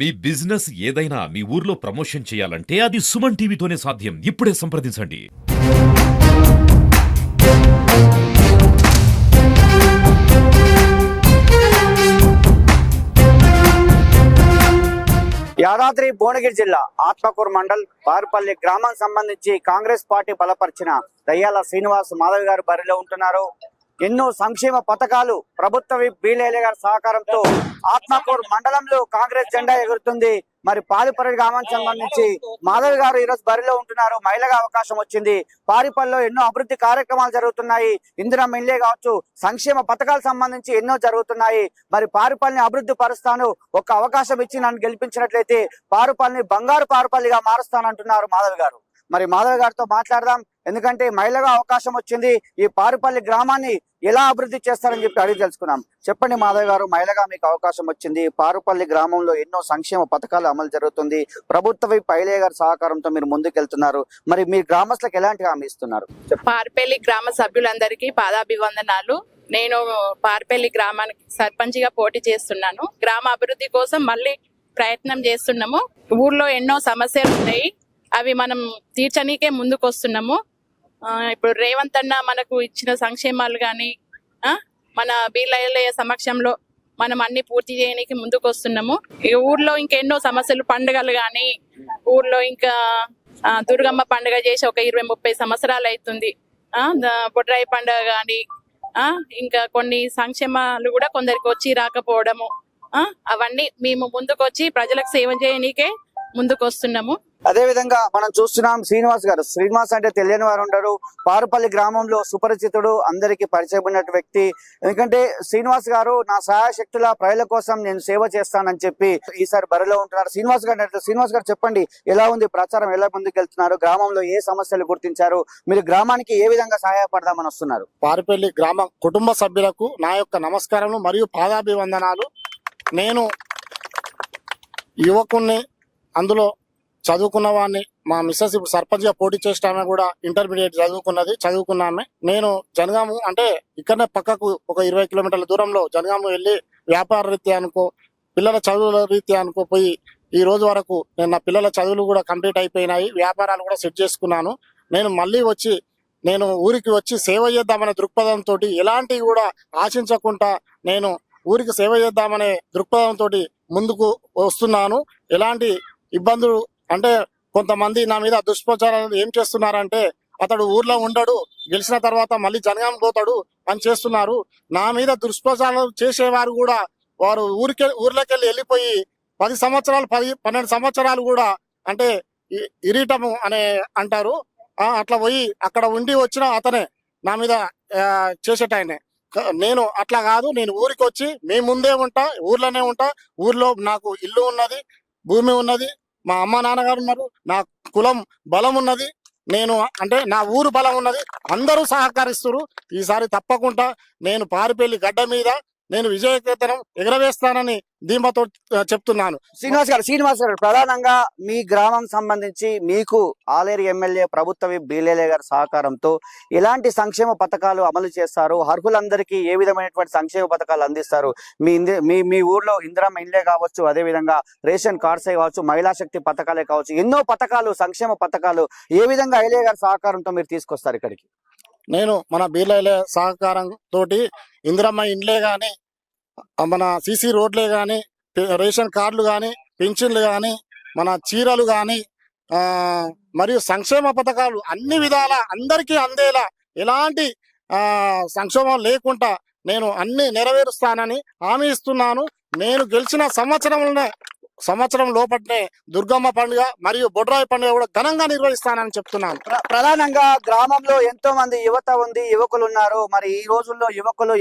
మీ business ఏదైనా మీ ఊర్లో promotion చేయాలంటే అది సుమన్ టీవీతోనే సాధ్యం. ఇప్పుడే సంప్రదించండి. యాదాద్రి భువనగిరి జిల్లా ఆత్మకూరు మండల్ బారుపల్లి గ్రామానికి సంబంధించి కాంగ్రెస్ పార్టీ బలపరిచిన దయ్యాల శ్రీనివాస్ మాధవ్ గారు బరిలో ఉంటున్నారు. ఎన్నో సంక్షేమ పథకాలు ప్రభుత్వ విప్ బీలేలే గారి సహకారంతో ఆత్మకూరు మండలంలో కాంగ్రెస్ జెండా ఎగురుతుంది. మరి పారిపల్లి గ్రామానికి సంబంధించి మాధవ్ గారు ఈరోజు బరిలో ఉంటున్నారు. మహిళగా అవకాశం వచ్చింది. పారిపల్లిలో ఎన్నో అభివృద్ధి కార్యక్రమాలు జరుగుతున్నాయి. ఇందిరమ్మ ఇల్లే కావచ్చు, సంక్షేమ పథకాలకు సంబంధించి ఎన్నో జరుగుతున్నాయి. మరి పారిపల్లిని అభివృద్ధి పరుస్తాను, ఒక అవకాశం ఇచ్చి నన్ను గెలిపించినట్లయితే పారుపల్లిని బంగారు పారుపల్లిగా మారుస్తానంటున్నారు మాధవ్ గారు. మరి మాధవ్ గారితో మాట్లాడదాం. ఎందుకంటే మహిళగా అవకాశం వచ్చింది. ఈ పారుపల్లి గ్రామాన్ని ఎలా అభివృద్ధి చేస్తారని చెప్పి అడిగి తెలుసుకున్నాం. చెప్పండి మాధవ్ గారు, మహిళగా మీకు అవకాశం వచ్చింది. పారుపల్లి గ్రామంలో ఎన్నో సంక్షేమ పథకాలు అమలు జరుగుతుంది. ప్రభుత్వ విప్ ఐలే గారి సహకారంతో మీరు ముందుకెళ్తున్నారు. మరి మీ గ్రామస్తులకు ఎలాంటి హామీ ఇస్తున్నారు? పార్పల్లి గ్రామ సభ్యులందరికీ పాదాభివందనాలు. నేను పార్పల్లి గ్రామానికి సర్పంచ్ గా పోటీ చేస్తున్నాను. గ్రామ అభివృద్ధి కోసం మళ్ళీ ప్రయత్నం చేస్తున్నాము. ఊర్లో ఎన్నో సమస్యలు ఉన్నాయి, అవి మనం తీర్చనీకే ముందుకు వస్తున్నాము. ఇప్పుడు రేవంత్ అన్న మనకు ఇచ్చిన సంక్షేమాలు కానీ మన బీలయ్య సమక్షంలో మనం అన్ని పూర్తి చేయడానికి ముందుకు వస్తున్నాము. ఈ ఊర్లో ఇంకెన్నో సమస్యలు, పండుగలు కానీ ఊర్లో ఇంకా దుర్గమ్మ పండుగ చేసి ఒక 20-30 సంవత్సరాలు అవుతుంది. బొడ్రాయి పండుగ కానీ ఇంకా కొన్ని సంక్షేమాలు కూడా కొందరికి వచ్చి రాకపోవడము, అవన్నీ మేము ముందుకు వచ్చి ప్రజలకు సేవ చేయనీకే ముందుకు వస్తున్నాము. అదే విధంగా మనం చూస్తున్నాం శ్రీనివాస్ గారు. శ్రీనివాస్ అంటే తెలియని వారు ఉండరు. పారుపల్లి గ్రామంలో సుపరిచితుడు, అందరికీ పరిచయం ఉన్న వ్యక్తి. ఎందుకంటే శ్రీనివాస్ గారు నా సహాయ శక్తుల ప్రజల కోసం నేను సేవ చేస్తానని చెప్పి ఈసారి బరిలో ఉంటున్నారు. శ్రీనివాస్ గారు చెప్పండి, ఎలా ఉంది ప్రచారం, ఎలా ముందుకెళ్తున్నారు? గ్రామంలో ఏ సమస్యలు గుర్తించారు? మీరు గ్రామానికి ఏ విధంగా సహాయపడదామని వస్తున్నారు? పారుపల్లి గ్రామ కుటుంబ సభ్యులకు నా యొక్క నమస్కారాలు మరియు పాదాభివందనాలు. నేను యువకుణ్ణి, అందులో చదువుకున్న వాడిని. మా మిస్సెస్ ఇప్పుడు సర్పంచ్ గా పోటీ చేసిన కూడా ఇంటర్మీడియట్ చదువుకున్నామే. నేను జనగాము అంటే ఇక్కడనే పక్కకు ఒక 20 కిలోమీటర్ల దూరంలో జనగాము వెళ్ళి వ్యాపార రీత్యా అనుకో, పిల్లల చదువుల రీత్యా అనుకో పోయి ఈ రోజు వరకు నేను నా పిల్లల చదువులు కూడా కంప్లీట్ అయిపోయినాయి. వ్యాపారాలు కూడా సెట్ చేసుకున్నాను. నేను మళ్ళీ వచ్చి నేను ఊరికి వచ్చి సేవ చేద్దామనే దృక్పథంతో, ఎలాంటివి కూడా ఆశించకుండా నేను ఊరికి సేవ చేద్దామనే దృక్పథంతో ముందుకు వస్తున్నాను. ఎలాంటి ఇబ్బందులు అంటే కొంతమంది నా మీద దుష్ప్రచారాలు ఏం చేస్తున్నారంటే, అతడు ఊర్లో ఉండడు, గెలిచిన తర్వాత మళ్ళీ జనగాం పోతాడు అని చేస్తున్నారు. నా మీద దుష్ప్రచారాలు చేసేవారు కూడా వారు ఊర్లోకి వెళ్ళిపోయి 10 సంవత్సరాలు 12 సంవత్సరాలు కూడా అంటే ఇరీటము అనే అంటారు. అట్లా పోయి అక్కడ ఉండి వచ్చిన అతనే నా మీద చేసేటాయనే. నేను అట్లా కాదు, నేను ఊరికి వచ్చి మీ ముందే ఉంటా, ఊర్లోనే ఉంటా. ఊర్లో నాకు ఇల్లు ఉన్నది, భూమి ఉన్నది, మా అమ్మ నాన్నగారు ఉన్నారు, నా కులం బలం ఉన్నది, నేను అంటే నా ఊరు బలం ఉన్నది. అందరూ సహకరిస్తారు. ఈసారి తప్పకుండా నేను పారిపల్లి గడ్డ మీద నేను విజయకేతనం ఎగరవేస్తానని ధీమాతో చెప్తున్నాను. శ్రీనివాస్ గారు ప్రధానంగా మీ గ్రామం సంబంధించి మీకు ఆలేరు ఎమ్మెల్యే ప్రభుత్వ విప్ బీలేలే గారి సహకారంతో ఎలాంటి సంక్షేమ పథకాలు అమలు చేస్తారు? అర్హులందరికీ ఏ విధమైనటువంటి సంక్షేమ పథకాలు అందిస్తారు? మీ ఊర్లో ఇందిరమ్మ ఇల్లే కావచ్చు, అదే విధంగా రేషన్ కార్డ్సే కావచ్చు, మహిళా శక్తి పథకాలే కావచ్చు, ఎన్నో పథకాలు, సంక్షేమ పథకాలు ఏ విధంగా ఐలే గారి సహకారంతో మీరు తీసుకొస్తారు ఇక్కడికి? నేను మన బీలేలే సహకారం తోటి ఇందిరమ్మ ఇండ్లే గాని, మన సీసీ రోడ్లే గాని, రేషన్ కార్డులు గాని, పెన్షన్లు గాని, మన చీరలు గాని, మరియు సంక్షేమ పథకాలు అన్ని విధాల అందరికీ అందేలా, ఎలాంటి సంక్షోభం లేకుండా నేను అన్ని నెరవేరుస్తానని హామీ ఇస్తున్నాను. నేను గెలిచిన సంవత్సరం లోపట్నే దుర్గమ్మ పండుగ మరియు బొడ్రాయి పండుగ కూడా ఘనంగా నిర్వహిస్తానని చెప్తున్నాను. ప్రధానంగా గ్రామంలో ఎంతో మంది యువత ఉంది, యువకులు ఉన్నారు. మరి ఈ రోజుల్లో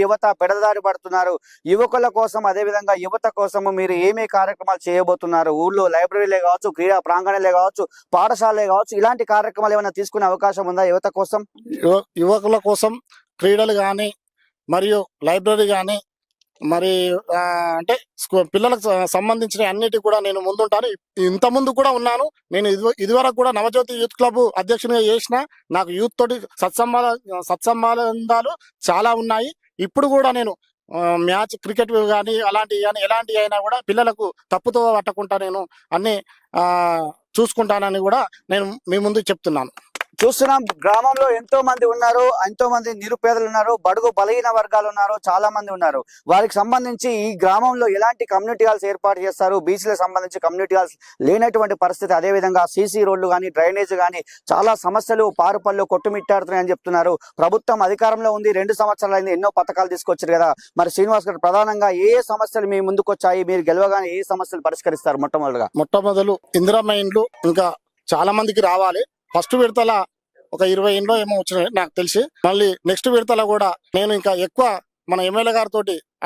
యువత పెడదారి పడుతున్నారు. యువకుల కోసం, అదే విధంగా యువత కోసము మీరు ఏమే కార్యక్రమాలు చేయబోతున్నారు? ఊళ్ళో లైబ్రరీలే కావచ్చు, క్రీడా ప్రాంగణాలే కావచ్చు, పాఠశాలలే కావచ్చు, ఇలాంటి కార్యక్రమాలు ఏమైనా తీసుకునే అవకాశం ఉందా యువత కోసం? యువకుల కోసం క్రీడలు కానీ మరియు లైబ్రరీ కానీ, మరి అంటే పిల్లలకు సంబంధించిన అన్నిటి కూడా నేను ముందుంటాను. ఇంత ముందు కూడా ఉన్నాను. నేను ఇదివరకు కూడా నవజ్యోతి యూత్ క్లబ్ అధ్యక్షునిగా చేసిన. నాకు యూత్ తోటి సత్సంబంధాలు చాలా ఉన్నాయి. ఇప్పుడు కూడా నేను మ్యాచ్ క్రికెట్ కానీ అలాంటివి కానీ ఎలాంటివి అయినా కూడా పిల్లలకు తప్పుతో పట్టకుండా నేను అన్ని చూసుకుంటానని కూడా నేను మీ ముందు చెప్తున్నాను. చూస్తున్నాం గ్రామంలో ఎంతో మంది ఉన్నారు, ఎంతో మంది నిరుపేదలు ఉన్నారు, బడుగు బలహీన వర్గాలు ఉన్నారు, చాలా మంది ఉన్నారు. వారికి సంబంధించి ఈ గ్రామంలో ఎలాంటి కమ్యూనిటీ హాల్స్ ఏర్పాటు చేస్తారు, బీసీలకు సంబంధించి కమ్యూనిటీ హాల్స్ లేనటువంటి పరిస్థితి, అదేవిధంగా సీసీ రోడ్లు కానీ డ్రైనేజ్ కానీ చాలా సమస్యలు పారుపల్లిలో కొట్టుమిట్టాడుతున్నాయని చెప్తున్నారు. ప్రభుత్వం అధికారంలో ఉంది, 2 సంవత్సరాలైంది, ఎన్నో పథకాలు తీసుకొచ్చారు కదా. మరి శ్రీనివాస్ గారు ప్రధానంగా ఏ సమస్యలు మీ ముందుకు వచ్చాయి, మీరు గెలవగానే ఏ సమస్యలు పరిష్కరిస్తారు? మొట్టమొదలు ఇందిరమ్మ ఇండ్లు ఇంకా చాలా మందికి రావాలి. ఫస్ట్ విడతల ఒక 20 ఇండ్లో ఏమో వచ్చినాయి నాకు తెలిసి. మళ్ళీ నెక్స్ట్ విడతల కూడా నేను ఇంకా ఎక్కువ మన ఎమ్మెల్యే గారితో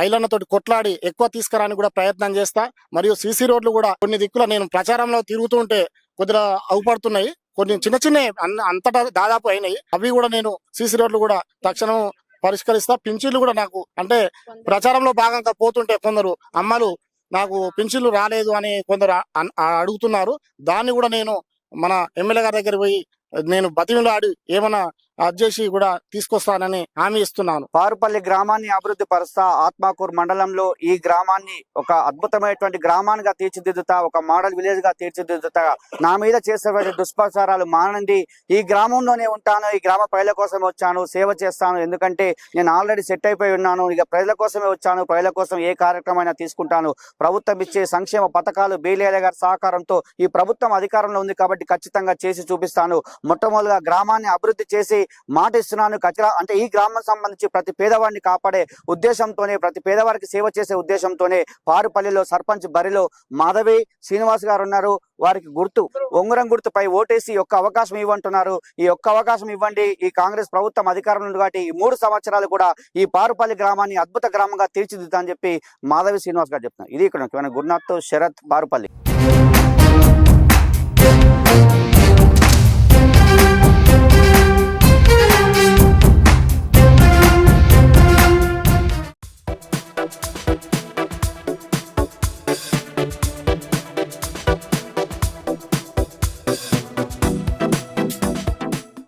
ఐలన్నతోటి కొట్లాడి ఎక్కువ తీసుకురాని కూడా ప్రయత్నం చేస్తా. మరియు సీసీ రోడ్లు కూడా కొన్ని దిక్కుల నేను ప్రచారంలో తిరుగుతుంటే కొద్దిగా అవుపడుతున్నాయి, కొన్ని చిన్న చిన్న అంతటా దాదాపు అయినాయి. అవి కూడా నేను సీసీ రోడ్లు కూడా తక్షణం పరిష్కరిస్తా. పింఛన్లు కూడా నాకు అంటే ప్రచారంలో భాగంగా పోతుంటే కొందరు అమ్మలు నాకు పింఛన్లు రాలేదు అని కొందరు అడుగుతున్నారు. దాన్ని కూడా నేను మన ఎమ్మెల్యే గారి దగ్గర పోయి నేను బతిమిలాడి ఏమైనా చేసి కూడా తీసుకొస్తానని హామీ ఇస్తున్నాను. పారుపల్లి గ్రామాన్ని అభివృద్ధి పరుస్తా, ఆత్మకూరు మండలంలో ఈ గ్రామాన్ని ఒక అద్భుతమైనటువంటి గ్రామానిగా తీర్చిదిద్దుతా, ఒక మోడల్ విలేజ్ గా తీర్చిదిద్దుతా, నా మీద చేసేటువంటి దుష్ప్రచారాలు మానండి, ఈ గ్రామంలోనే ఉంటాను, ఈ గ్రామ ప్రజల కోసమే వచ్చాను, సేవ చేస్తాను, ఎందుకంటే నేను ఆల్రెడీ సెట్ అయిపోయి ఉన్నాను, ఇక ప్రజల కోసమే వచ్చాను, ప్రజల కోసం ఏ కార్యక్రమం తీసుకుంటాను, ప్రభుత్వం ఇచ్చే సంక్షేమ పథకాలు బేలియాల గారి సహకారంతో ఈ ప్రభుత్వం అధికారంలో ఉంది కాబట్టి ఖచ్చితంగా చేసి చూపిస్తాను. మొట్టమొదటిగా గ్రామాన్ని అభివృద్ధి చేసి మాట ఇస్తున్నాను. అంటే ఈ గ్రామం సంబంధించి ప్రతి పేదవాడిని కాపాడే ఉద్దేశంతోనే, ప్రతి పేదవాడికి సేవ చేసే ఉద్దేశంతోనే పారుపల్లిలో సర్పంచ్ బరిలో మాధవి శ్రీనివాస్ గారు ఉన్నారు. వారికి గుర్తు ఉంగరం గుర్తుపై ఓటేసి ఒక్క అవకాశం ఇవ్వంటున్నారు. ఈ ఒక్క అవకాశం ఇవ్వండి, ఈ కాంగ్రెస్ ప్రభుత్వం అధికారంలో ఉంది కాబట్టి ఈ 3 సంవత్సరాలు కూడా ఈ పారుపల్లి గ్రామాన్ని అద్భుత గ్రామంగా తీర్చిదిద్దా అని చెప్పి మాధవి శ్రీనివాస్ గారు చెప్తున్నారు. ఇది ఇక్కడ గురునాథ్ శరత్, పారుపల్లి.